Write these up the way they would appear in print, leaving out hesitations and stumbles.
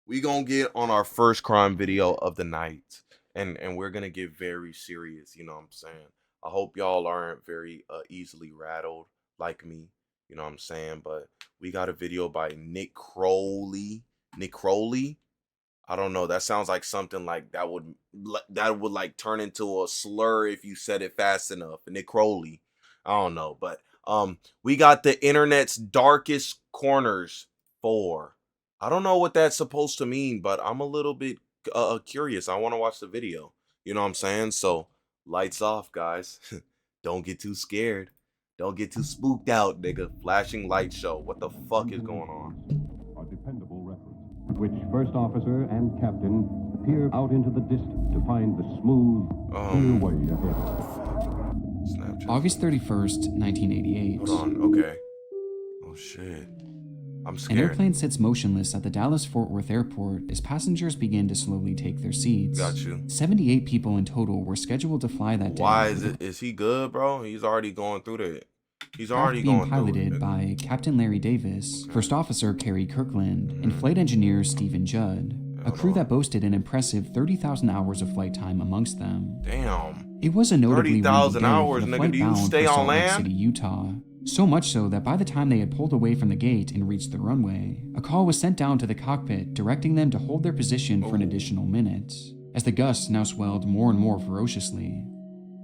we gonna get on our first crime video of the night, and we're gonna get very serious. You know what I'm saying? I hope y'all aren't very easily rattled like me. You know what I'm saying? But we got a video by Nick Crowley. Nick Crowley. I don't know. That sounds like something like that would like turn into a slur if you said it fast enough. Nick Crowley. I don't know, but we got the internet's darkest corners 4. I don't know what that's supposed to mean, but I'm a little bit curious. I want to watch the video. You know what I'm saying? So, lights off, guys. Don't get too scared. Don't get too spooked out, nigga. Flashing light show. What the fuck is going on? A dependable reference, which first officer and captain peer out into the distance to find the smooth, clear way ahead. Snapchat. August 31st, 1988. Hold on. Okay. Oh shit. I'm An scared. airplane sits motionless at the Dallas-Fort Worth airport as passengers begin to slowly take their seats. Got you. 78 people in total were scheduled to fly that day. Why is it? Is he good, bro? He's already going through that. He's Craft already being going through piloted it. by Captain Larry Davis, First Officer Kerry Kirkland, and Flight Engineer Stephen Judd, a crew that boasted an impressive 30,000 hours of flight time amongst them. Damn. It was a notably windy 30,000 day hours, for the nigga. flight Do you bound stay for on Salt Lake land? City, Utah. So much so that by the time they had pulled away from the gate and reached the runway, a call was sent down to the cockpit directing them to hold their position for an additional minute, as the gusts now swelled more and more ferociously.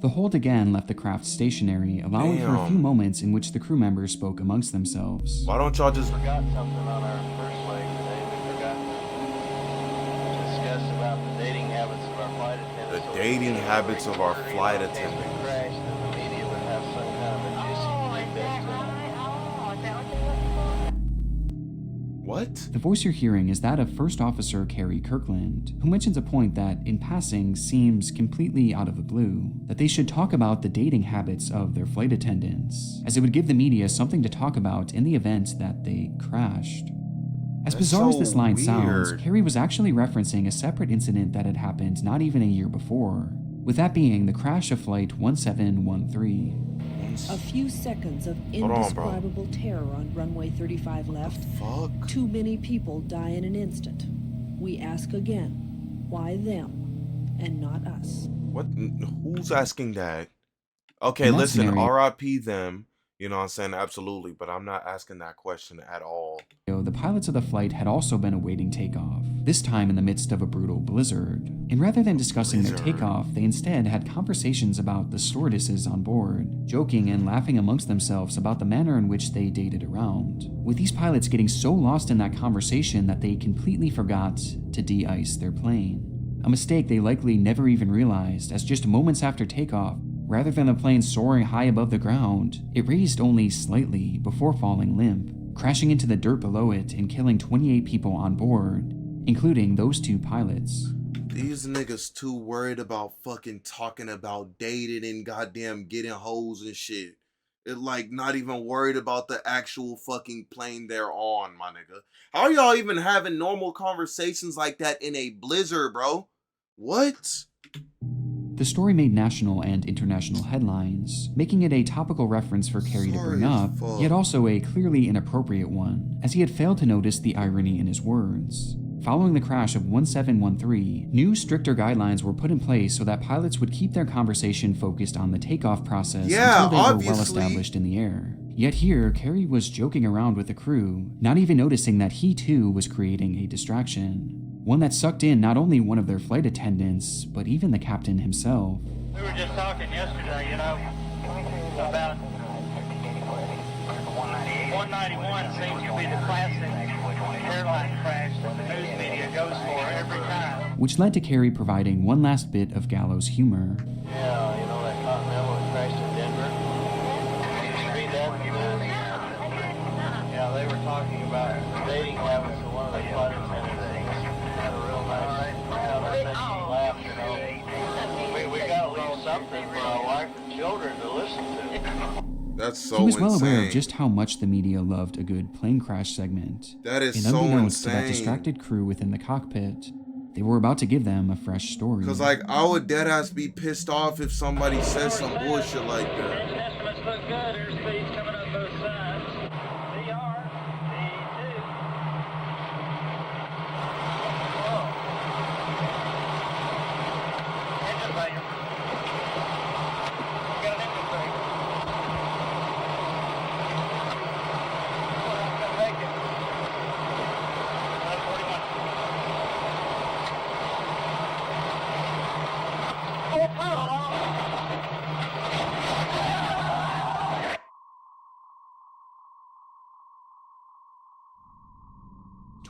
The hold again left the craft stationary, allowing for a few Damn. moments in which the crew members spoke amongst themselves. Why don't y'all just? Forgot something on our first leg today. We forgot to discuss about the dating habits of our flight attendants. The So dating habits of our flight if we attendants. crashed, then the media would have some kind of a juicy tidbit to What? The voice you're hearing is that of First Officer Kerry Kirkland, who mentions a point that, in passing, seems completely out of the blue, that they should talk about the dating habits of their flight attendants, as it would give the media something to talk about in the event that they crashed. As That's bizarre as so this line sounds, weird. Kerry was actually referencing a separate incident that had happened not even a year before, with that being the crash of Flight 1713. A few seconds of Hold on, bro. indescribable terror on runway 35 left. Fuck. Too many people die in an instant. We ask again, why them and not us? What? Who's asking that? Okay, In that listen. scenario- R.I.P. them. You know what I'm saying? Absolutely. But I'm not asking that question at all. The pilots of the flight had also been awaiting takeoff, this time in the midst of a brutal blizzard. And rather than discussing their Blizzard. takeoff, they instead had conversations about the stewardesses on board, joking and laughing amongst themselves about the manner in which they dated around, with these pilots getting so lost in that conversation that they completely forgot to de-ice their plane. A mistake they likely never even realized, as just moments after takeoff, rather than the plane soaring high above the ground, it raised only slightly before falling limp, crashing into the dirt below it and killing 28 people on board, including those 2 pilots. These niggas too worried about fucking talking about dating and goddamn getting hoes and shit. It like not even worried about the actual fucking plane they're on, my nigga. How are y'all even having normal conversations like that in a blizzard, bro? What? The story made national and international headlines, making it a topical reference for Kerry to bring Sorry as up, fuck. yet also a clearly inappropriate one, as he had failed to notice the irony in his words. Following the crash of 1713, new stricter guidelines were put in place so that pilots would keep their conversation focused on the takeoff process Yeah, until they were well obviously. established in the air. Yet here, Kerry was joking around with the crew, not even noticing that he too was creating a distraction. One that sucked in not only one of their flight attendants, but even the captain himself. We were just talking yesterday, you know, about 191 seems to be the classic airline crash that the news media goes for every time. Which led to Kerry providing one last bit of gallows humor. Yeah, you know that Continental that crashed in Denver? Did you read that? Yeah, they were talking about the dating habits of one of the flight attendants. Had a real nice conversation, laugh, you know. We gotta leave something for our wife and children to listen to. That's so He was well insane. aware of just how much the media loved a good plane crash segment. That is And so unbeknownst to that insane. distracted crew within the cockpit, they were about to give them a fresh story. Cause like I would deadass be pissed off if somebody says some bullshit like that. Estimates look good. Airspeed's coming up both sides. VR, V2.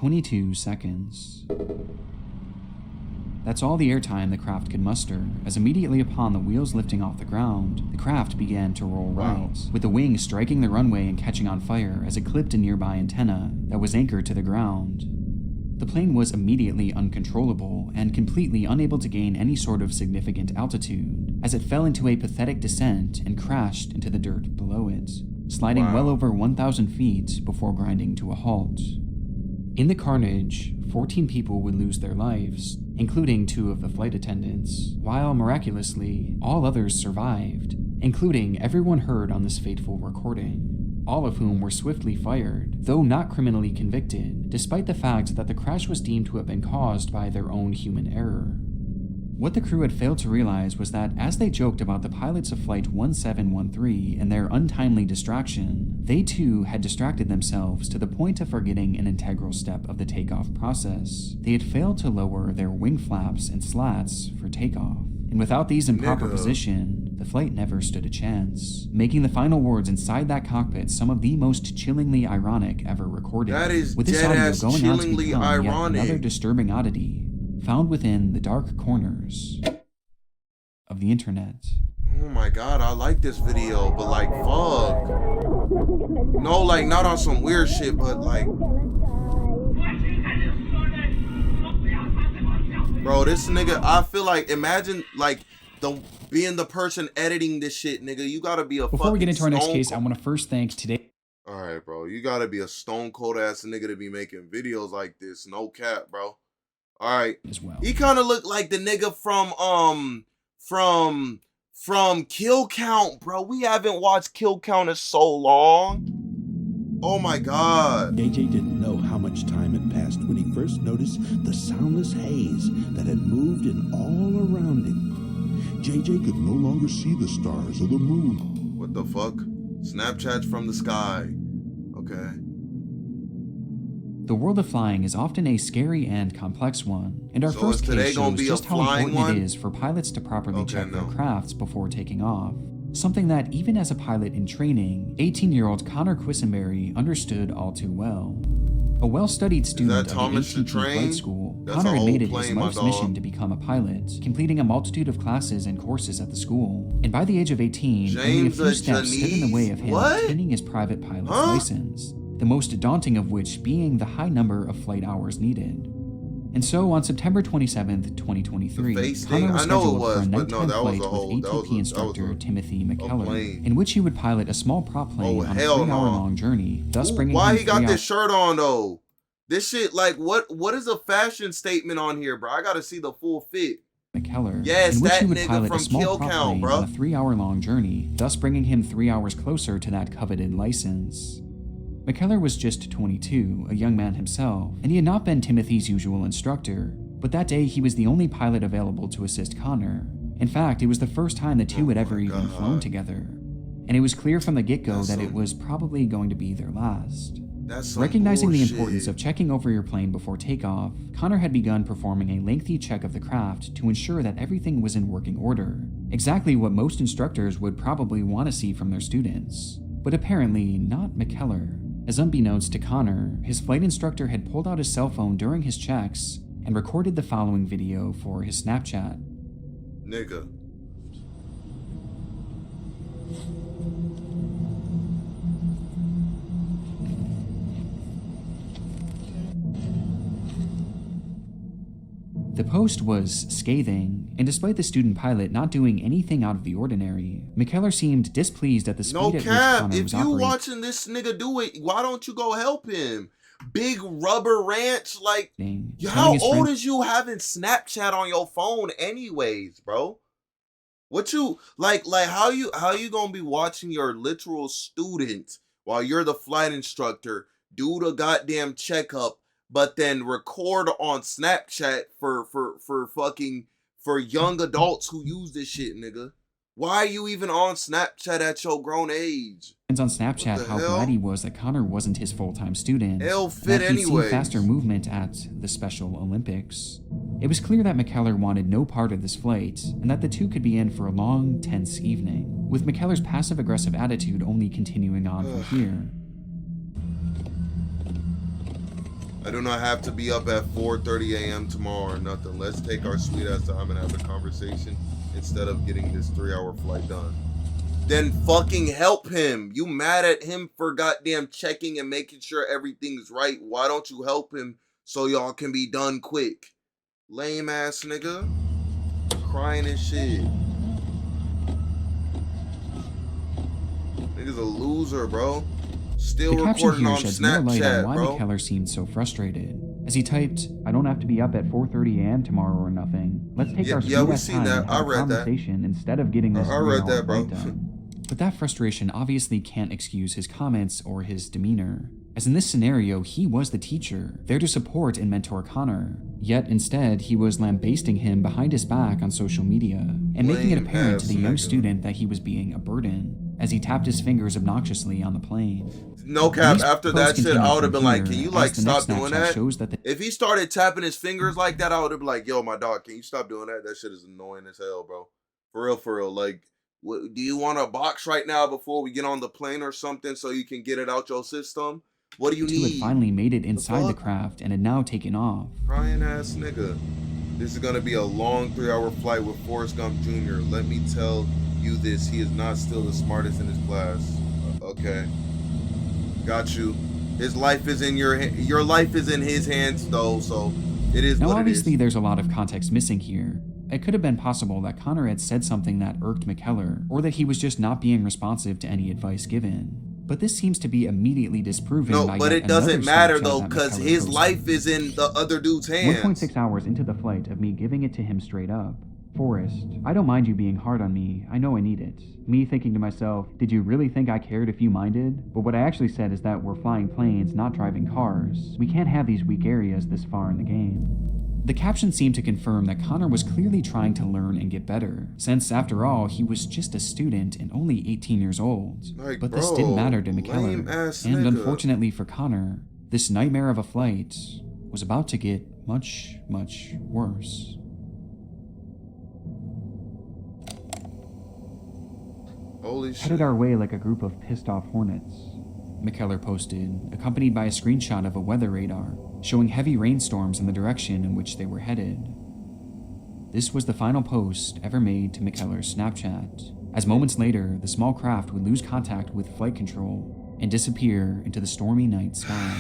22 seconds. That's all the airtime the craft could muster, as immediately upon the wheels lifting off the ground, the craft began to roll right, with the wing striking the runway and catching on fire as it clipped a nearby antenna that was anchored to the ground. The plane was immediately uncontrollable and completely unable to gain any sort of significant altitude, as it fell into a pathetic descent and crashed into the dirt below it, sliding well over 1,000 feet before grinding to a halt. In the carnage, 14 people would lose their lives, including 2 of the flight attendants, while miraculously, all others survived, including everyone heard on this fateful recording, all of whom were swiftly fired, though not criminally convicted, despite the fact that the crash was deemed to have been caused by their own human error. What the crew had failed to realize was that as they joked about the pilots of Flight 1713 and their untimely distraction, they too had distracted themselves to the point of forgetting an integral step of the takeoff process. They had failed to lower their wing flaps and slats for takeoff. And without these in proper position, the flight never stood a chance, making the final words inside that cockpit some of the most chillingly ironic ever recorded. That is with this dead audio ass going on to chillingly become ironic. yet another disturbing oddity found within the dark corners of the internet. Oh my god, I like this video, but like, fuck. No, like, not on some weird shit, but like... Bro, this nigga, I feel like, imagine, like, being the person editing this shit, nigga. You gotta be a fucking Before we get into our next case, I want to first thank today. Alright, bro, you gotta be a stone cold ass nigga to be making videos like this. No cap, bro. Alright. As well. He kind of looked like the nigga from Kill Count, bro. We haven't watched Kill Count in so long. Oh my god. JJ didn't know how much time had passed when he first noticed the soundless haze that had moved in all around him. JJ could no longer see the stars or the moon. What the fuck? Snapchats from the sky. Okay. The world of flying is often a scary and complex one, and our So first is today case gonna shows be a just how flying important one? it is for pilots to properly Okay, check their no. crafts before taking off. Something that, even as a pilot in training, 18-year-old Connor Quisenberry understood all too well. A well-studied student of the Thomas the ATP Train? flight school, That's Connor a had whole made it his plane, my life's dog. mission to become a pilot, completing a multitude of classes and courses at the school. And by the age of 18, only a James few steps stood in the way of him What? obtaining his private pilot's Huh? license, the most daunting of which being the high number of flight hours needed. And so, on September 27th, 2023, The face Connor thing? was I know it scheduled was, for a but no, nighttime that was flight a whole- with that was ATP a- instructor that was a- Timothy McKellar, plane. in which he would pilot a small prop plane Oh, on a hell no. 3-hour-long journey, thus Ooh, bringing why him he got 3 this hours shirt on though? This shit, like, what is a fashion statement on here, bro? I gotta see the full fit. McKellar, Yes, in which that he would nigga pilot from a small Kill prop Count, plane bro. on a 3-hour-long journey, thus bringing him 3 hours closer to that coveted license. McKellar was just 22, a young man himself, and he had not been Timothy's usual instructor, but that day he was the only pilot available to assist Connor. In fact, it was the first time the two Oh had ever my even God. flown together, and it was clear from the get-go That's that it some- was probably going to be their last. That's some Recognizing the bullshit. importance of checking over your plane before takeoff, Connor had begun performing a lengthy check of the craft to ensure that everything was in working order, exactly what most instructors would probably want to see from their students. But apparently not McKellar, as unbeknownst to Connor, his flight instructor had pulled out his cell phone during his checks and recorded the following video for his Snapchat. Nigga. The post was scathing, and despite the student pilot not doing anything out of the ordinary, McKellar seemed displeased at the speed No at which cap. Connor If was you operating. watching this nigga do it, why don't you go help him? Big Rubber Ranch, like, telling how his old friend- is you having Snapchat on your phone anyways, bro? What you like how you gonna be watching your literal student while you're the flight instructor do the goddamn checkup, but then record on Snapchat for young adults who use this shit, nigga? Why are you even on Snapchat at your grown age? on What Snapchat the how hell? glad he was that Connor wasn't his full-time student, Hell and fit that he'd seen anyways. faster movement at the Special Olympics. It was clear that McKellar wanted no part of this flight, and that the two could be in for a long, tense evening, with McKellar's passive-aggressive attitude only continuing on from here. I do not have to be up at 4:30 a.m. tomorrow or nothing. Let's take our sweet ass time and have a conversation instead of getting this 3-hour flight done. Then fucking help him. You mad at him for goddamn checking and making sure everything's right. Why don't you help him so y'all can be done quick? Lame ass nigga. Crying and shit. Nigga's a loser, bro. Still The caption recording here on sheds more light on Snapchat, why bro. McKellar seemed so frustrated. As he typed, "I don't have to be up at 4:30 a.m. tomorrow or nothing. Let's take Yeah, our yeah, we sweet ass seen time that. and I have a read that. conversation instead of getting this I read 3-hour that, bro. flight done." But that frustration obviously can't excuse his comments or his demeanor, as in this scenario, he was the teacher, there to support and mentor Connor. Yet instead, he was lambasting him behind his back on social media, and making it Lame apparent to ass the young nigga. student that he was being a burden, as he tapped his fingers obnoxiously on the plane. No cap, These after posts that shit, continue I would have from been like, here, can you as like the next stop doing Snapchat that? shows that the If he started tapping his fingers like that, I would have been like, yo, my dog, can you stop doing that? That shit is annoying as hell, bro. For real, for real. Like, what, do you want a box right now before we get on the plane or something so you can get it out your system? What do you two had need? finally made it inside the fuck? craft and had now taken off. Crying ass nigga. This is gonna be a long 3-hour flight with Forrest Gump Jr. Let me tell you this, he is not still the smartest in his class. Okay. Got you. His life is in your life is in his hands though, so it is Now what it obviously is. there's a lot of context missing here. It could have been possible that Connor had said something that irked McKellar, or that he was just not being responsive to any advice given. But this seems to be immediately disproven No, by but yet it doesn't another matter Snapchat though, that because McKellar his posted. life is in the other dude's hands. 1.6 hours into the flight of me giving it to him straight up. "Forrest, I don't mind you being hard on me. I know I need it." Me thinking to myself, did you really think I cared if you minded? But what I actually said is that we're flying planes, not driving cars. We can't have these weak areas this far in the game. The caption seemed to confirm that Connor was clearly trying to learn and get better, since after all, he was just a student and only 18 years old. Like, But this bro, didn't matter to McKellar, lame-ass and nigga. unfortunately for Connor, this nightmare of a flight was about to get much, much worse. Holy shit. Headed our way like a group of pissed off hornets, McKellar posted, accompanied by a screenshot of a weather radar showing heavy rainstorms in the direction in which they were headed. This was the final post ever made to McKellar's Snapchat, as moments later, the small craft would lose contact with flight control and disappear into the stormy night sky.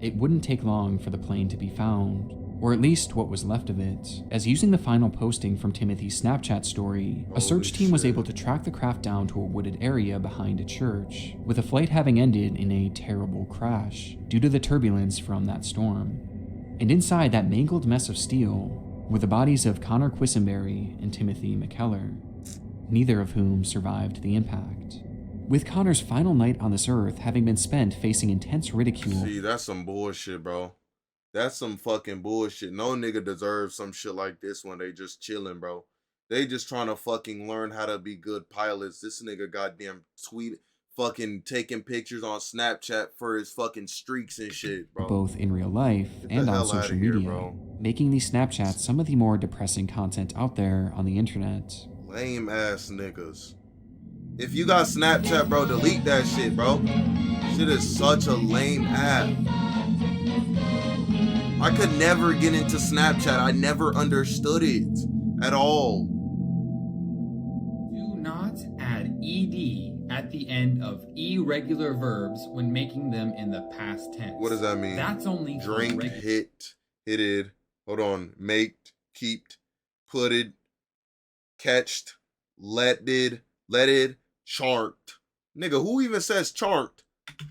It wouldn't take long for the plane to be found, or at least what was left of it, as using the final posting from Timothy's Snapchat story, a search team was able to track the craft down to a wooded area behind a church, with the flight having ended in a terrible crash due to the turbulence from that storm. And inside that mangled mess of steel were the bodies of Connor Quisenberry and Timothy McKellar, neither of whom survived the impact. With Connor's final night on this earth having been spent facing intense ridicule. See, that's some bullshit, bro. That's some fucking bullshit. No nigga deserves some shit like this when they just chilling, bro. They just trying to fucking learn how to be good pilots. This nigga goddamn fucking taking pictures on Snapchat for his fucking streaks and shit, bro. Both in real life Get the and on hell outta social here, media, bro. making these Snapchats some of the more depressing content out there on the internet. Lame ass niggas. If you got Snapchat, bro, delete that shit, bro. Shit is such a lame app. I could never get into Snapchat. I never understood it at all. Do not add ed at the end of irregular verbs when making them in the past tense. What does that mean? That's only for Drink, hit, hitted. Hold on. Maked, keeped, putted, catched, letted, charked. Nigga, who even says charked?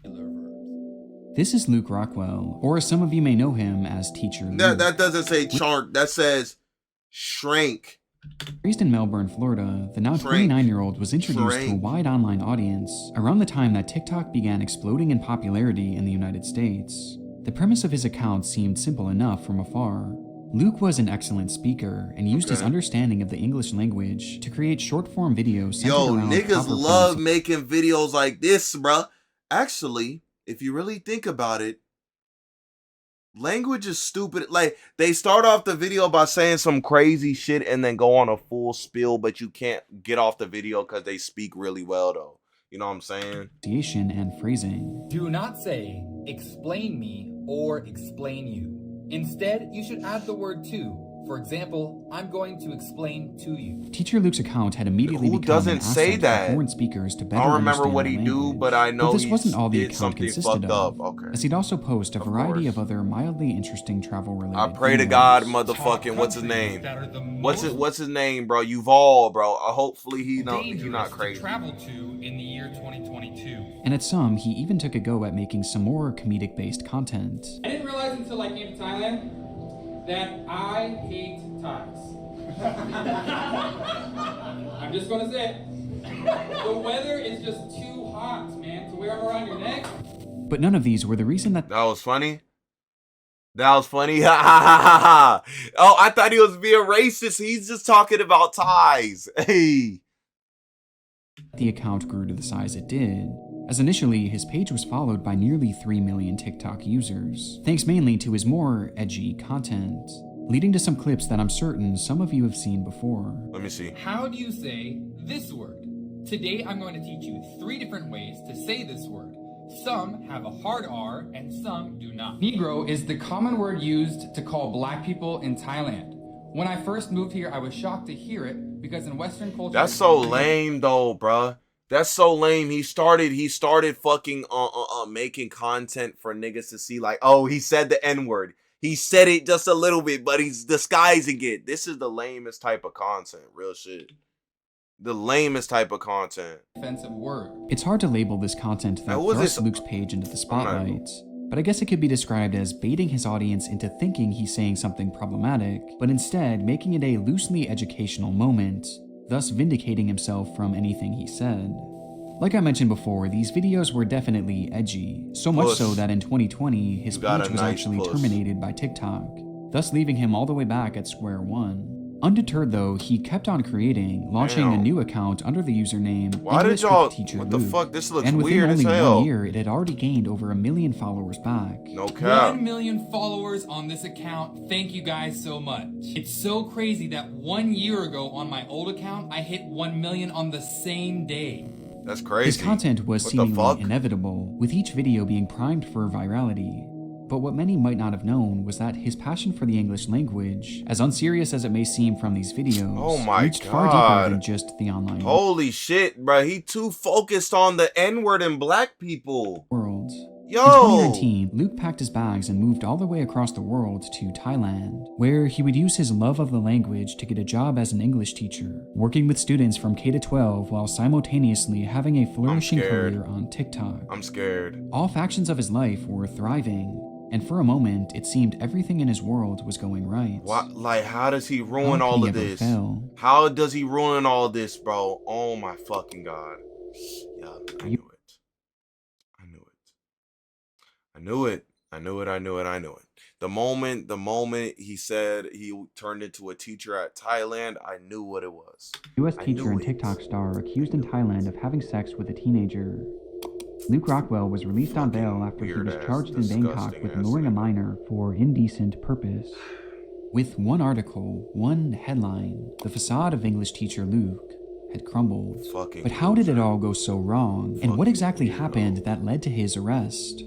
regular verbs. This is Luke Rockwell, or as some of you may know him as Teacher Luke. That doesn't say charked. That says shrank. Raised in Melbourne, Florida, the now Shrank. 29-year-old was introduced to a Shrank. wide online audience around the time that TikTok began exploding in popularity in the United States. The premise of his account seemed simple enough from afar. Luke was an excellent speaker and used his Okay. understanding of the English language to create short-form videos centered Yo, around niggas proper love points. making videos like this, bruh. Actually, if you really think about it, language is stupid. Like, they start off the video by saying some crazy shit and then go on a full spiel, but you can't get off the video because they speak really well, though. You know what I'm saying? Pronunciation and phrasing. Do not say, explain me, or explain you. Instead, you should add the word to. For example, I'm going to explain to you. Teacher Luke's account had immediately Who become an doesn't say asset that? for foreign speakers to better I don't remember understand what the he do, language. but I know this he wasn't all the did account something consisted fucked of, up. Okay. as he'd also post a Of variety course. of other mildly interesting travel-related I pray to videos. God, motherfucking, what's his Countries name? that are the What's his name, bro? Yuval, bro. Hopefully he not dangerous crazy. to travel to in the year 2022. And at some, he even took a go at making some more comedic-based content. I didn't realize until I came to Thailand that I hate Thais. I'm just gonna say it. The weather is just too hot, man, to wear around your neck. But none of these were the reason that That was funny. That was funny. Ha ha ha ha ha. Oh, I thought he was being racist. He's just talking about ties. Hey. the account grew to the size it did, as initially his page was followed by nearly 3 million TikTok users, thanks mainly to his more edgy content, leading to some clips that I'm certain some of you have seen before. Let me see. How do you say this word? Today I'm going to teach you 3 different ways to say this word. Some have a hard R and some do not. Negro is the common word used to call black people in Thailand. When I first moved here, I was shocked to hear it because in Western culture... That's so lame though, bruh. That's so lame. He started fucking making content for niggas to see, like, oh, he said the N-word. He said it just a little bit, but he's disguising it. This is the lamest type of content. Real shit. The lamest type of content. Offensive word. It's hard to label this content that Who is thrusts this? Luke's page into the not- spotlight, but I guess it could be described as baiting his audience into thinking he's saying something problematic, but instead making it a loosely educational moment, thus vindicating himself from anything he said. Like I mentioned before, these videos were definitely edgy, so much Puss. so that in 2020, his You got page a was nice actually puss. terminated by TikTok, thus leaving him all the way back at square one. Undeterred though, he kept on creating, launching a Damn. new account under the username Why did English y'all? with Teacher What the Luke. fuck? This looks And within weird as only hell. 1 year, it had already gained over 1 million followers back. No cap. 1 million followers on this account. Thank you guys so much. It's so crazy that 1 year ago on my old account, I hit 1 million on the same day. That's crazy. His content was What the seemingly fuck? inevitable, with each video being primed for virality. But what many might not have known was that his passion for the English language, as unserious as it may seem from these videos, Oh my reached far God. deeper than just the online Holy shit, bro. He too focused on the N-word and black people. world. Yo. In 2019, Luke packed his bags and moved all the way across the world to Thailand, where he would use his love of the language to get a job as an English teacher, working with students from K to 12 while simultaneously having a flourishing scared. career on TikTok. I'm scared. All factions of his life were thriving, and for a moment, it seemed everything in his world was going right. What? Like, how does he How ruin could all he of ever this? fail? How does he ruin all this, bro? Oh my fucking God. Yeah, I knew it. I knew it. I knew it. I knew it. I knew it. I knew it. The moment he said he turned into a teacher at Thailand, I knew what it was. US I teacher knew and it. TikTok star accused in Thailand of having sex with a teenager. Luke Rockwell was released on bail Fucking after he was weird-ass, charged in Bangkok with disgusting-ass luring a nigga. minor for indecent purpose. With one article, one headline, the facade of English teacher Luke had crumbled. Fucking But how did it loser. all go so wrong? And what Fucking exactly weirdo. happened that led to his arrest?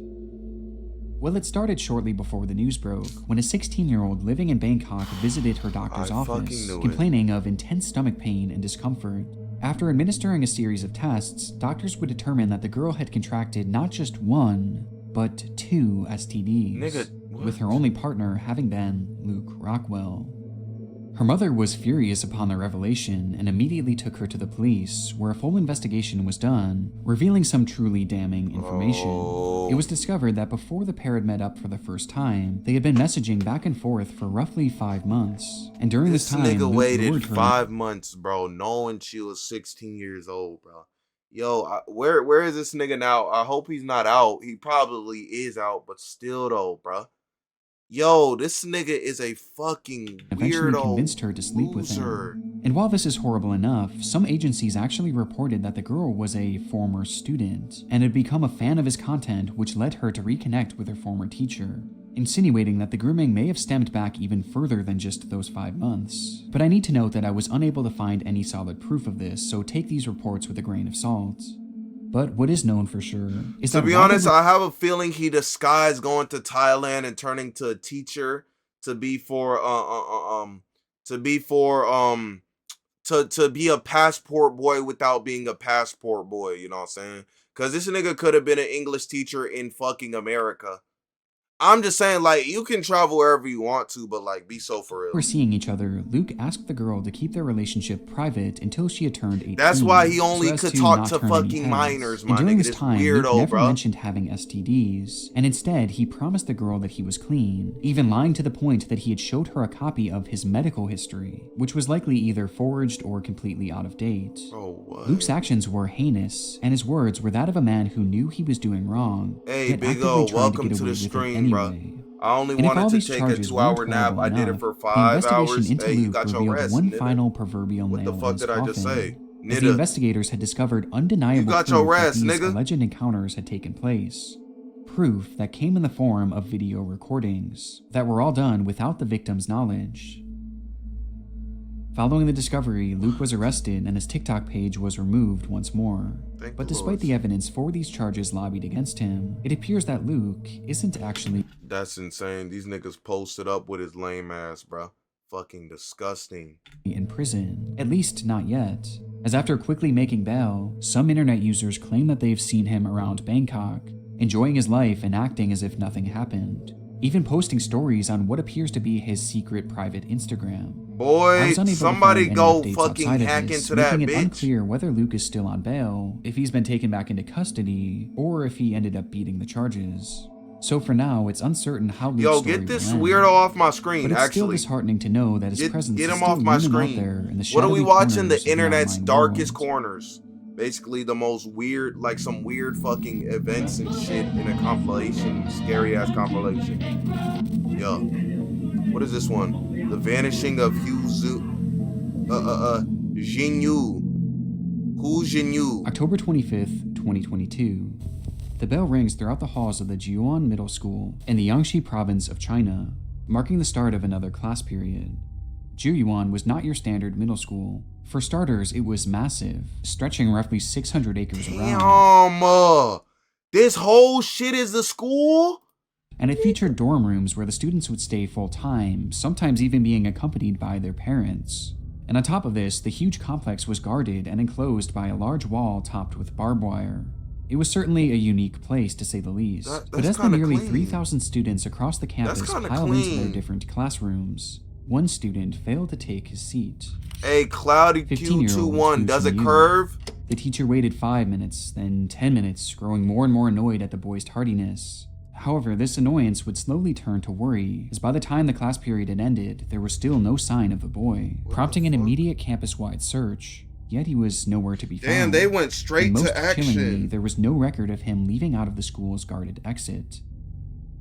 Well, it started shortly before the news broke, when a 16-year-old living in Bangkok visited her doctor's I fucking office, knew it. complaining of intense stomach pain and discomfort. After administering a series of tests, doctors would determine that the girl had contracted not just one, but 2 STDs, Nigga, with her what? only partner having been Luke Rockwell. Her mother was furious upon the revelation and immediately took her to the police, where a full investigation was done, revealing some truly damning information. Oh. It was discovered that before the pair had met up for the first time, they had been messaging back and forth for roughly 5 months, and during this This time, nigga Luke waited lured her 5 months, bro, knowing she was 16 years old, bro. Yo, where is this nigga now? I hope he's not out. He probably is out, but still though, bro. Yo, this nigga is a fucking eventually weirdo convinced her to sleep with loser. him. And while this is horrible enough, some agencies actually reported that the girl was a former student and had become a fan of his content, which led her to reconnect with her former teacher, insinuating that the grooming may have stemmed back even further than just those 5 months. But I need to note that I was unable to find any solid proof of this, so take these reports with a grain of salt. But what is known for sure is To that be Robert honest, I have a feeling he disguised going to Thailand and turning to a teacher to be for to be for to be a passport boy without being a passport boy, you know what I'm saying? Cause this nigga could have been an English teacher in fucking America. I'm just saying, like, you can travel wherever you want to, but like, be so for real. were seeing each other, Luke asked the girl to keep their relationship private until she had turned 18. That's why he only so as could to talk not to turn any fucking heads. minors, And my during nigga. this This time, weirdo, Luke never bro. mentioned having STDs, and instead he promised the girl that he was clean, even lying to the point that he had showed her a copy of his medical history, which was likely either forged or completely out of date. Oh, what? Luke's actions were heinous, and his words were that of a man who knew he was doing wrong, Hey, yet Big actively O, tried welcome to get to away the with it stream, bro. anyway. I only And if all wanted to these take a charges 2-hour weren't nap. horrible I did it enough, for the 5 investigation hours. into Hey, you Luke got your revealed rest, one nigga. final proverbial What the nail fuck in his did I just coffin, say? as the Nigga. investigators had discovered undeniable You got proof your rest, that these nigga. alleged encounters had taken place. Proof that came in the form of video recordings that were all done without the victim's knowledge. Following the discovery, Luke was arrested and his TikTok page was removed once more. Thank But the despite Lord. the evidence for these charges lobbied against him, it appears that Luke isn't actually That's insane. These niggas posted up with his lame ass, bro. Fucking disgusting. in prison, at least not yet, as after quickly making bail, some internet users claim that they've seen him around Bangkok, enjoying his life and acting as if nothing happened, even posting stories on what appears to be his secret private Instagram. I Boy, was unable to somebody find any go updates fucking outside of hack this, into that making it bitch. unclear whether Luke is still on bail, if he's been taken back into custody, or if he ended up beating the charges. So for now, it's uncertain how Luke's Yo, story get this will end. weirdo off my screen, But it's still actually. disheartening to know that his Get presence is him still off my looming out screen. there in the What are we shadowy watching? corners The of the internet's online darkest world. corners. Basically, the most weird, like some weird fucking events and shit in a compilation, scary ass compilation. Yo, what is this one? The Vanishing of Jinyu. Hu Jinyu. October 25th, 2022. The bell rings throughout the halls of the Jiuan Middle School in the Jiangxi province of China, marking the start of another class period. Jiuyuan was not your standard middle school. For starters, it was massive, stretching roughly 600 acres around. Damn, this whole shit is the school? And it featured dorm rooms where the students would stay full-time, sometimes even being accompanied by their parents. And on top of this, the huge complex was guarded and enclosed by a large wall topped with barbed wire. It was certainly a unique place, to say the least. But that's as the kinda nearly clean. 3,000 students across the campus kinda piled into their clean. different classrooms, one student failed to take his seat. Hey, Cloudy 15-year-old Q21, does it Yu. curve? The teacher waited 5 minutes, then 10 minutes, growing more and more annoyed at the boy's tardiness. However, this annoyance would slowly turn to worry, as by the time the class period had ended, there was still no sign of the boy, prompting an immediate campus-wide search. Yet he was nowhere to be found. Damn, they went straight And most to action. chillingly, there was no record of him leaving out of the school's guarded exit.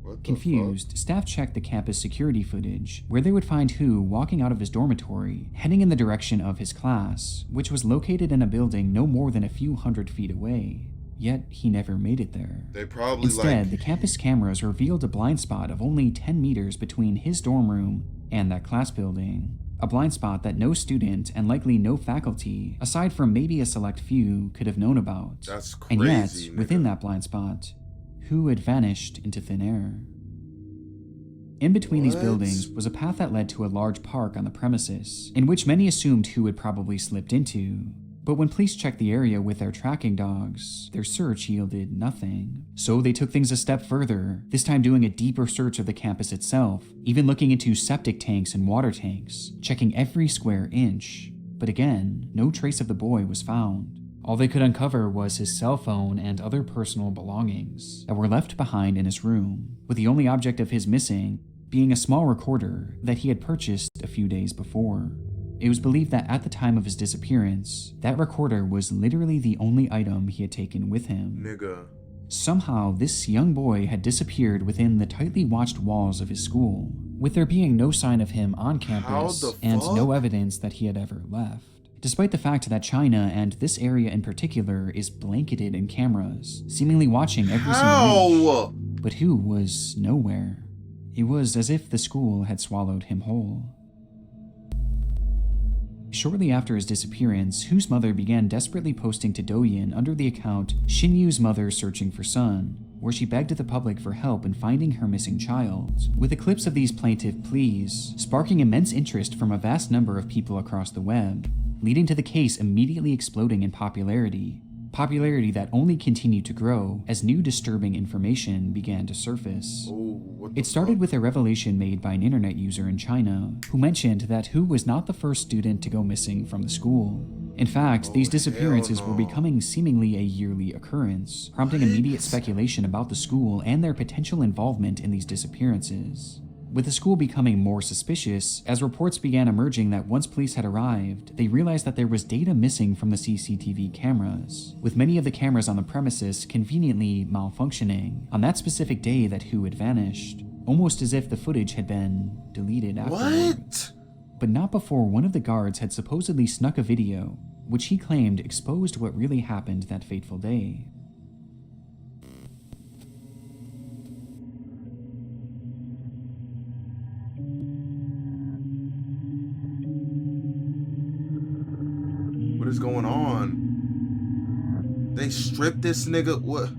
What the Confused, staff checked the campus security footage, where they would find Hu walking out of his dormitory, heading in the direction of his class, which was located in a building no more than a few hundred feet away. Yet he never made it there. They probably Instead, the campus cameras revealed a blind spot of only 10 meters between his dorm room and that class building. A blind spot that no student and likely no faculty, aside from maybe a select few, could have known about. That's And yet, crazy, nigga. within that blind spot, Hu had vanished into thin air. In between these What? buildings was a path that led to a large park on the premises, in which many assumed Hu had probably slipped into. But when police checked the area with their tracking dogs, their search yielded nothing. So they took things a step further, this time doing a deeper search of the campus itself, even looking into septic tanks and water tanks, checking every square inch. But again, no trace of the boy was found. All they could uncover was his cell phone and other personal belongings that were left behind in his room, with the only object of his missing being a small recorder that he had purchased a few days before. It was believed that at the time of his disappearance, that recorder was literally the only item he had taken with him. Nigga. Somehow, this young boy had disappeared within the tightly watched walls of his school, with there being no sign of him on campus the and no fuck? evidence that he had ever left. Despite the fact that China, and this area in particular, is blanketed in cameras, seemingly watching every single inch. How? But Hu was nowhere. It was as if the school had swallowed him whole. Shortly after his disappearance, Hu's mother began desperately posting to Douyin under the account Xinyu's Mother Searching for Son, where she begged the public for help in finding her missing child, with the clips of these plaintive pleas sparking immense interest from a vast number of people across the web, leading to the case immediately exploding in popularity that only continued to grow as new disturbing information began to surface. It started with a revelation made by an internet user in China who mentioned that Hu was not the first student to go missing from the school. In fact, these disappearances were becoming seemingly a yearly occurrence, prompting immediate speculation about the school and their potential involvement in these disappearances. With the school becoming more suspicious, as reports began emerging that once police had arrived, they realized that there was data missing from the CCTV cameras, with many of the cameras on the premises conveniently malfunctioning on that specific day that Hu had vanished, almost as if the footage had been deleted afterward. What? But not before one of the guards had supposedly snuck a video, which he claimed exposed what really happened that fateful day. What is going on? They stripped this nigga? What?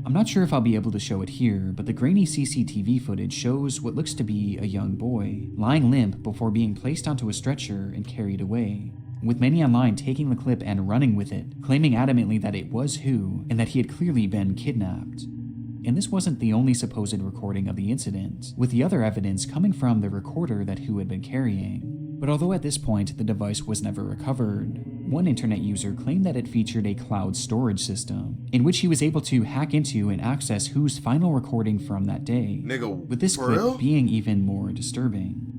I'm not sure if I'll be able to show it here, but the grainy CCTV footage shows what looks to be a young boy, lying limp before being placed onto a stretcher and carried away, with many online taking the clip and running with it, claiming adamantly that it was Hu and that he had clearly been kidnapped. And this wasn't the only supposed recording of the incident, with the other evidence coming from the recorder that Hu had been carrying. But although at this point the device was never recovered, one internet user claimed that it featured a cloud storage system, in which he was able to hack into and access Hu's final recording from that day, Nigga, with this for clip real? being even more disturbing.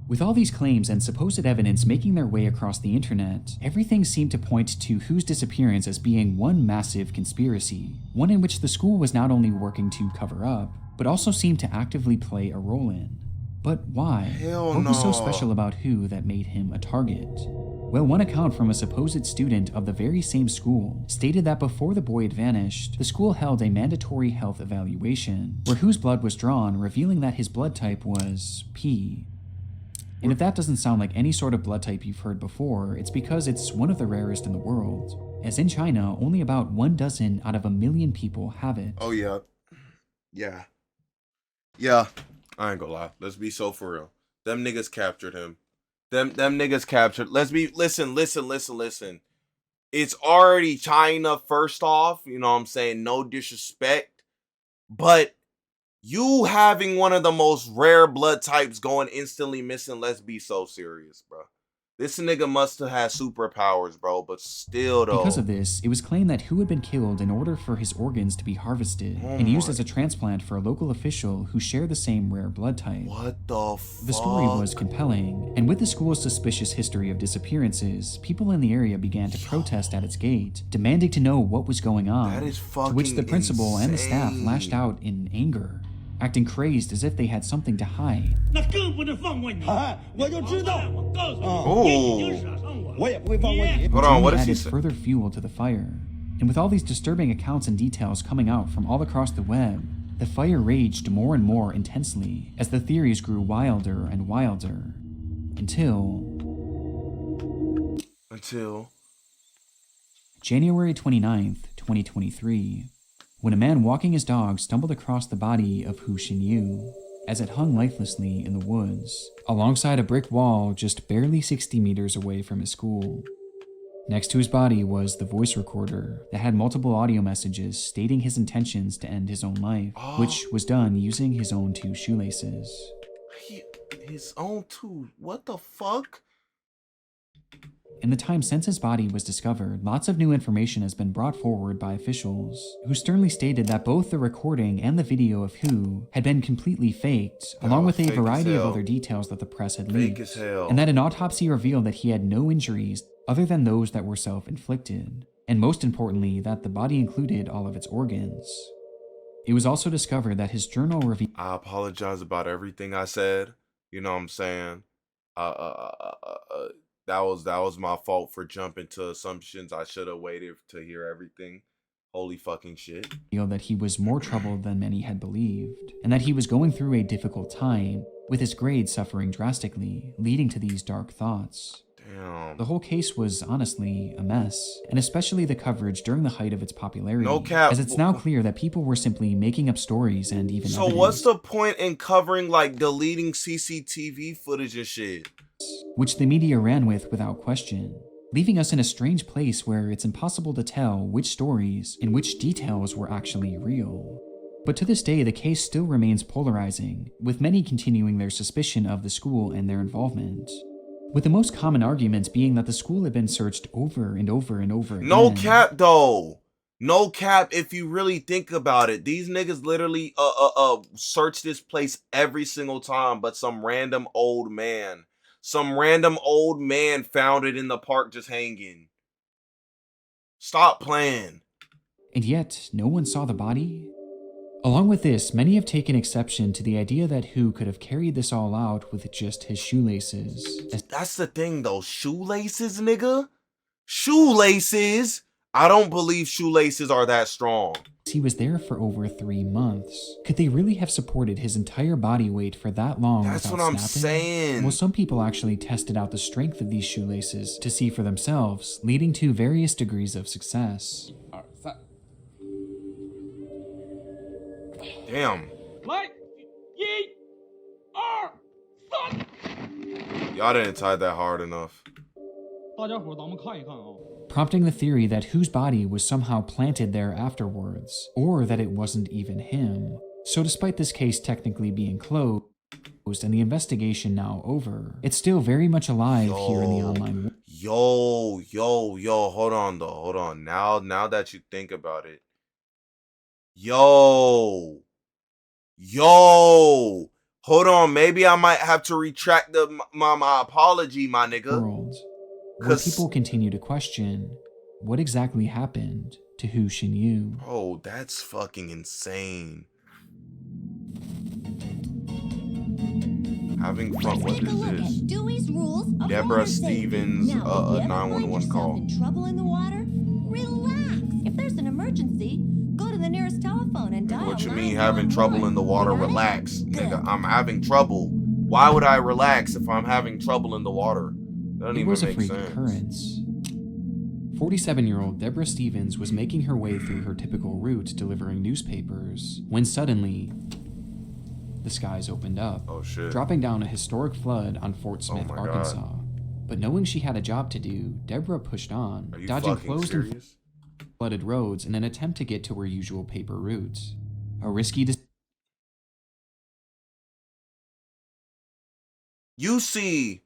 With all these claims and supposed evidence making their way across the internet, everything seemed to point to Hu's disappearance as being one massive conspiracy, one in which the school was not only working to cover up, but also seemed to actively play a role in. But why? Hell What was so no. special about Hu that made him a target? Well, one account from a supposed student of the very same school stated that before the boy had vanished, the school held a mandatory health evaluation, where Hu's blood was drawn, revealing that his blood type was P. And if that doesn't sound like any sort of blood type you've heard before, it's because it's one of the rarest in the world, as in China, only about 1 dozen out of 1 million people have it. Oh, yeah. Yeah. I ain't gonna lie. Let's be so for real. Them niggas captured him. Them niggas captured. Listen. It's already China, first off. You know what I'm saying? No disrespect. But you having one of the most rare blood types going instantly missing, let's be so serious, bro. This nigga must have had superpowers, bro, but still, though. Because of this, it was claimed that Hu had been killed in order for his organs to be harvested and used as a transplant for a local official who shared the same rare blood type. What the fuck? The story was compelling, and with the school's suspicious history of disappearances, people in the area began to protest at its gate, demanding to know what was going on. That is to which the fucking principal and the staff insane. lashed out in anger, acting crazed as if they had something to hide. Hold on, what Only does he added say? further fuel to the fire. And with all these disturbing accounts and details coming out from all across the web, the fire raged more and more intensely as the theories grew wilder and wilder. Until January 29th, 2023, when a man walking his dog stumbled across the body of Hu Xinyu as it hung lifelessly in the woods, alongside a brick wall just barely 60 meters away from his school. Next to his body was the voice recorder that had multiple audio messages stating his intentions to end his own life, which was done using his own 2 shoelaces. His own two. What the fuck? In the time since his body was discovered, lots of new information has been brought forward by officials, who sternly stated that both the recording and the video of Hu had been completely faked, along with a fake as variety of hell. other details that the press had Fake leaked, as hell. and that an autopsy revealed that he had no injuries other than those that were self-inflicted, and most importantly, that the body included all of its organs. It was also discovered that his journal revealed I apologize about everything I said. You know what I'm saying? That was my fault for jumping to assumptions. I should have waited to hear everything. Holy fucking shit. that he was more troubled than many had believed, and that he was going through a difficult time, with his grades suffering drastically, leading to these dark thoughts. Damn. The whole case was honestly a mess, and especially the coverage during the height of its popularity, No cap. as it's now clear that people were simply making up stories and even So evidence, what's the point in covering, like, deleting CCTV footage and shit? which the media ran with without question, leaving us in a strange place where it's impossible to tell which stories and which details were actually real. But to this day, the case still remains polarizing, with many continuing their suspicion of the school and their involvement, with the most common arguments being that the school had been searched over and over and over again. No cap, though. No cap, if you really think about it. These niggas literally search this place every single time, but some random old man found it in the park just hanging. Stop playing. And yet, no one saw the body? Along with this, many have taken exception to the idea that Hu could have carried this all out with just his shoelaces. That's the thing, though. Shoelaces, nigga? Shoelaces? I don't believe shoelaces are that strong. He was there for over 3 months. Could they really have supported his entire body weight for that long That's without what I'm snapping? saying. Well, some people actually tested out the strength of these shoelaces to see for themselves, leading to various degrees of success. Damn. Y'all didn't tie that hard enough. Prompting the theory that Hu's body was somehow planted there afterwards, or that it wasn't even him. So despite this case technically being closed and the investigation now over, it's still very much alive here in the online world. Yo, hold on though, hold on. Now that you think about it. Yo, hold on, maybe I might have to retract my apology, my nigga. World, where people continue to question what exactly happened to Hu Xinyu. Bro, that's fucking insane. Having fun. What is this? Dewey's Rules of Deborah Water Safety. Stevens, Now, if you ever 911 find yourself call. in trouble in the water, relax. If there's an emergency, go to the nearest telephone and dial What you 911. mean having trouble in the water? You got it? Relax, Good. nigga. I'm having trouble. Why would I relax if I'm having trouble in the water? That doesn't It even was a make freak sense. occurrence. 47-year-old Deborah Stevens was making her way through her typical route delivering newspapers when suddenly the skies opened up, Oh shit. dropping down a historic flood on Fort Oh Smith, my God. Arkansas. But knowing she had a job to do, Deborah pushed on, Are you dodging fucking closed and serious? flooded roads in an attempt to get to her usual paper route. A risky decision. You see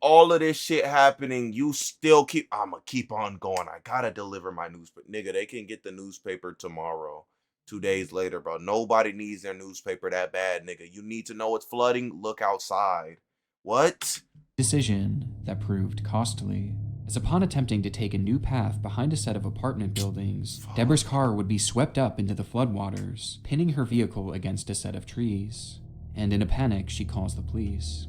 all of this shit happening, you still I'ma keep on going. I gotta deliver my newspaper. Nigga, they can get the newspaper tomorrow. 2 days later, bro. Nobody needs their newspaper that bad, nigga. You need to know it's flooding, look outside. What? Decision that proved costly, as upon attempting to take a new path behind a set of apartment buildings, Deborah's car would be swept up into the floodwaters, pinning her vehicle against a set of trees. And in a panic, she calls the police.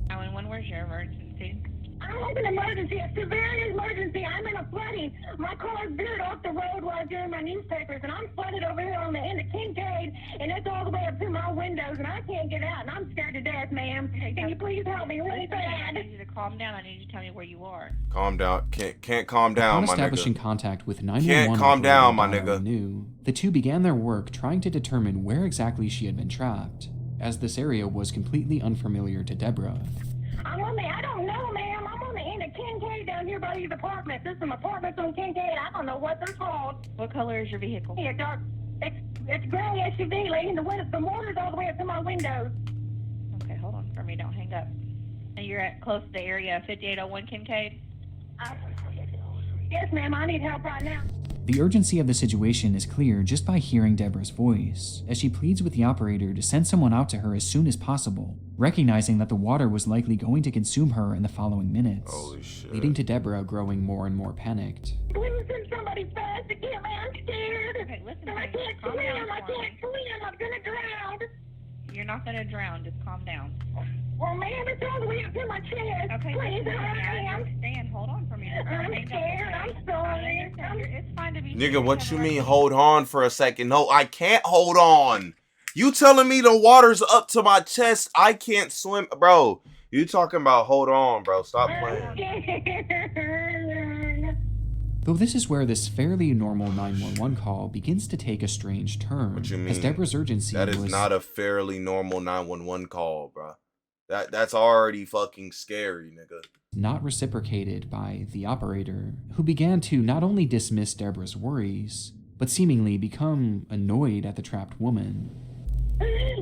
911, where's your emergency? I have an emergency, a severe emergency. I'm in a flooding. My car veered off the road while I was doing my newspapers, and I'm flooded over here on the end of Kincaid, and it's all the way up to my windows, and I can't get out, and I'm scared to death, ma'am. Can you please help me really I bad? need you to calm down. I need you to tell me where you are. Calm down. Can't calm down, Upon my establishing nigga. contact with 911 Can't calm down, my operator Dial nigga. New, the two began their work trying to determine where exactly she had been trapped, as this area was completely unfamiliar to Deborah. I don't know, ma'am. I'm on the end of Kincaid down here by these apartments. There's some apartments on Kincaid. I don't know what they're called. What color is your vehicle? Yeah, dark. It's gray SUV, lady, and the water's all the way up to my windows. Okay, hold on for me. Don't hang up. And you're at close to the area 5801 Kincaid? Yes, ma'am, I need help right now. The urgency of the situation is clear just by hearing Deborah's voice, as she pleads with the operator to send someone out to her as soon as possible, recognizing that the water was likely going to consume her in the following minutes, leading to Deborah growing more and more panicked. Please send somebody fast to get me. I'm scared. Okay, listen, I can't calm swim. down I for me. can't swim. I'm gonna drown. You're not gonna drown, just calm down. Well, ma'am, it's all the way up to my chest. Okay, Please, listen, I I am. understand. Hold on for me. I'm scared. I'm sorry. It's fine to be Nigga, what you mean hold on for a second? No, I can't hold on. You telling me the water's up to my chest? I can't swim. Bro, you talking about hold on, bro. Stop playing. Though this is where this fairly normal 911 call begins to take a strange turn. What you mean? As Deborah's urgency That is was not a fairly normal 911 call, bro. That's already fucking scary, nigga. not reciprocated by the operator, who began to not only dismiss Deborah's worries, but seemingly become annoyed at the trapped woman.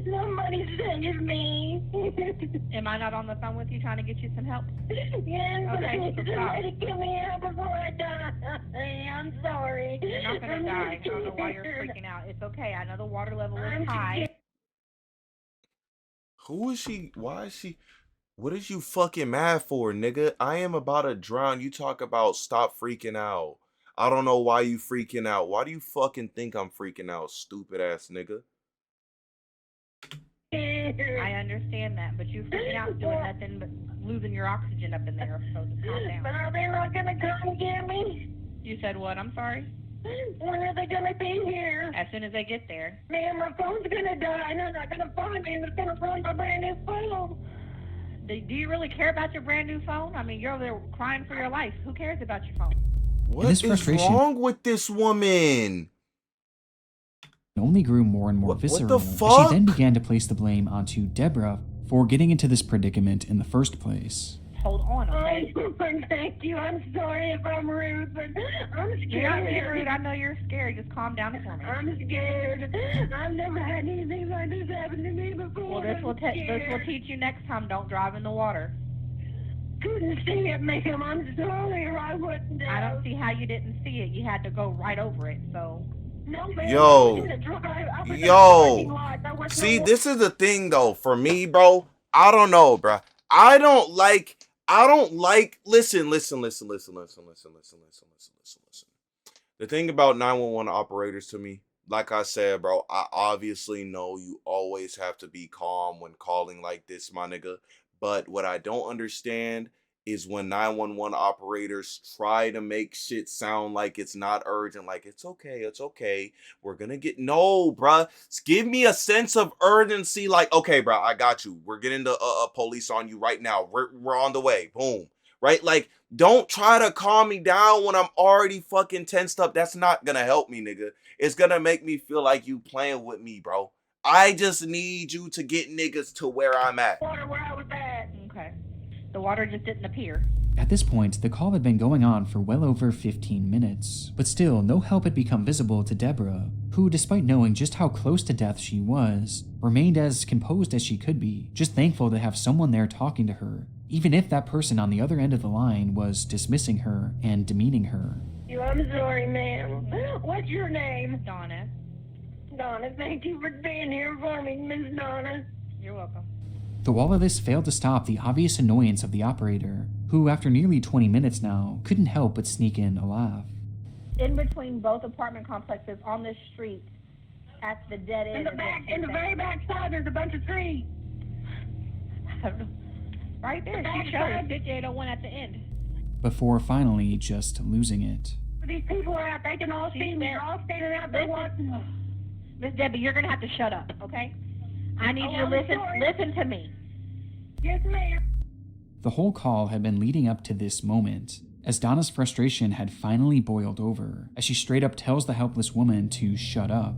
Somebody save me. Am I not on the phone with you trying to get you some help? Yes, Okay, so stop. somebody get me out before I die. I'm sorry. You're not gonna die. I don't know why you're freaking out. It's okay. I know the water level is high. Who is she? Why is she? What is you fucking mad for, nigga? I am about to drown. You talk about stop freaking out. I don't know why you freaking out. Why do you fucking think I'm freaking out, stupid ass nigga? I understand that, but you freaking out doing nothing but losing your oxygen up in there, so just calm down. But are they not gonna come and get me? You said what? I'm sorry? When are they gonna be here? As soon as they get there. Man, my phone's gonna die. They're not gonna find me. They're gonna find my brand new phone. Do you really care about your brand new phone? I mean, you're over there crying for your life. Who cares about your phone? What is wrong with this woman? Only grew more and more visceral the as fuck? she then began to place the blame onto Deborah for getting into this predicament in the first place. Hold on, okay? Thank you. I'm sorry if I'm rude, but I'm scared. You're not being rude. I know you're scared. Just calm down for me. I'm scared. I've never had anything like this happen to me before. Well, this will teach you next time. Don't drive in the water. Couldn't see it, ma'am. I'm sorry, or I wouldn't have. I don't see how you didn't see it. You had to go right over it, so. No, ma'am. Yo. See, no- this is the thing though. For me, bro, I don't know, bro. I don't like. Listen. The thing about 911 operators to me, like I said, bro, I obviously know you always have to be calm when calling like this, my nigga. But what I don't understand is when 911 operators try to make shit sound like it's not urgent, like it's okay, we're gonna get, no, bruh, give me a sense of urgency, like, okay, bro, I got you, we're getting the police on you right now, we're on the way, boom, right? Like, don't try to calm me down when I'm already fucking tensed up. That's not gonna help me, nigga. It's gonna make me feel like you playing with me, bro. I just need you to get niggas to where I'm at. Where I was at. Okay. The water just didn't appear. At this point, the call had been going on for well over 15 minutes, but still no help had become visible to Deborah, who, despite knowing just how close to death she was, remained as composed as she could be, just thankful to have someone there talking to her, even if that person on the other end of the line was dismissing her and demeaning her. I'm sorry, ma'am. What's your name? Donna. Donna, thank you for being here for me, Miss Donna. You're welcome. Though all of this failed to stop the obvious annoyance of the operator, who after nearly 20 minutes now couldn't help but sneak in a laugh. In between both apartment complexes on this street, at the dead end. In the very back side, there's a bunch of trees. I don't know. Right there, she showed 5801 at the end. Before finally just losing it. These people are out, they can all see me. They're all standing out there watching. Miss Debbie, you're gonna have to shut up, okay? I need you to listen to me. Yes, ma'am. The whole call had been leading up to this moment, as Donna's frustration had finally boiled over, as she straight up tells the helpless woman to shut up.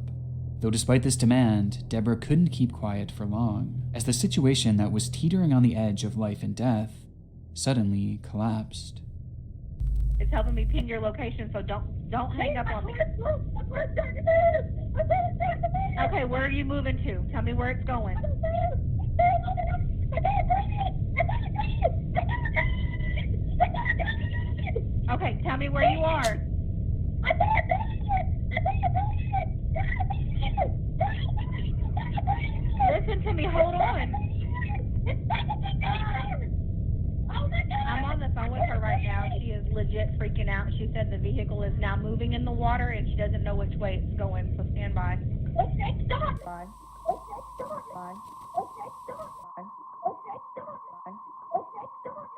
Though despite this demand, Deborah couldn't keep quiet for long, as the situation that was teetering on the edge of life and death suddenly collapsed. It's helping me pin your location, so don't hang up on me. Okay, where are you moving to? Tell me where it's going. Okay, tell me where you are. Listen to me, hold on. I'm on the phone with her right now. She is legit freaking out. She said the vehicle is now moving in the water and she doesn't know which way it's going, so stand by. Okay, stop. Bye. Okay, stop. Bye. Okay, stop. Bye. Okay, stop. Bye. Okay, stop.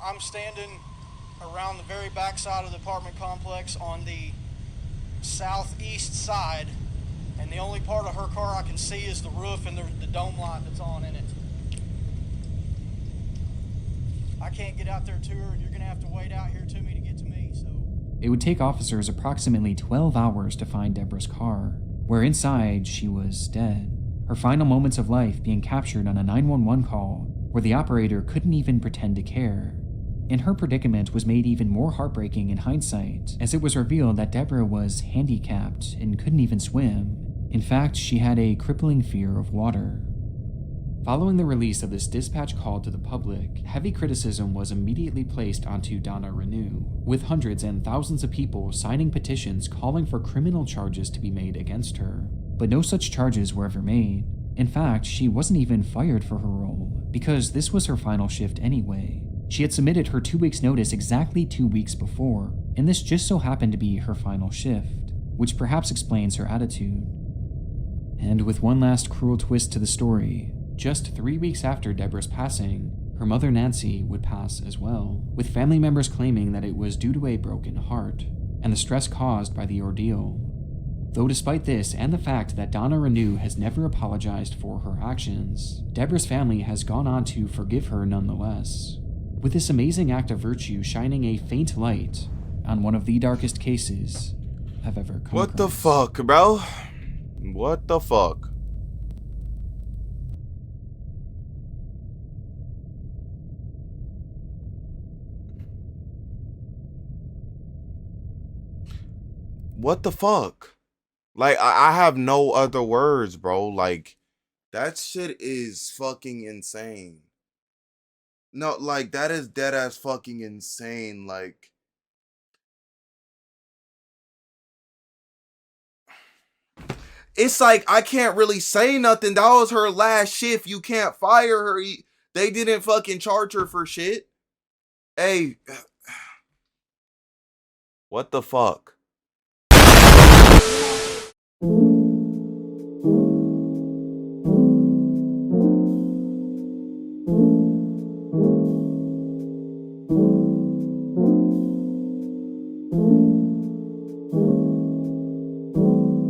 I'm standing around the very back side of the apartment complex on the southeast side, and the only part of her car I can see is the roof and the dome light that's on in it. I can't get out there to her. You're gonna have to wait out here to me to get to me, so. It would take officers approximately 12 hours to find Deborah's car, where inside she was dead. Her final moments of life being captured on a 911 call where the operator couldn't even pretend to care. And her predicament was made even more heartbreaking in hindsight, as it was revealed that Deborah was handicapped and couldn't even swim. In fact, she had a crippling fear of water. Following the release of this dispatch call to the public, heavy criticism was immediately placed onto Donna Renew, with hundreds and thousands of people signing petitions calling for criminal charges to be made against her. But no such charges were ever made. In fact, she wasn't even fired for her role, because this was her final shift anyway. She had submitted her 2 weeks' notice exactly 2 weeks before, and this just so happened to be her final shift, which perhaps explains her attitude. And with one last cruel twist to the story, just 3 weeks after Deborah's passing, her mother Nancy would pass as well, with family members claiming that it was due to a broken heart, and the stress caused by the ordeal. Though despite this and the fact that Donna Renew has never apologized for her actions, Deborah's family has gone on to forgive her nonetheless, with this amazing act of virtue shining a faint light on one of the darkest cases I've ever come across. What the fuck, bro? What the fuck? What the fuck? Like, I have no other words, bro. Like, that shit is fucking insane. No, like, that is dead ass fucking insane. Like, it's like, I can't really say nothing. That was her last shift. You can't fire her. They didn't fucking charge her for shit. Hey. What the fuck?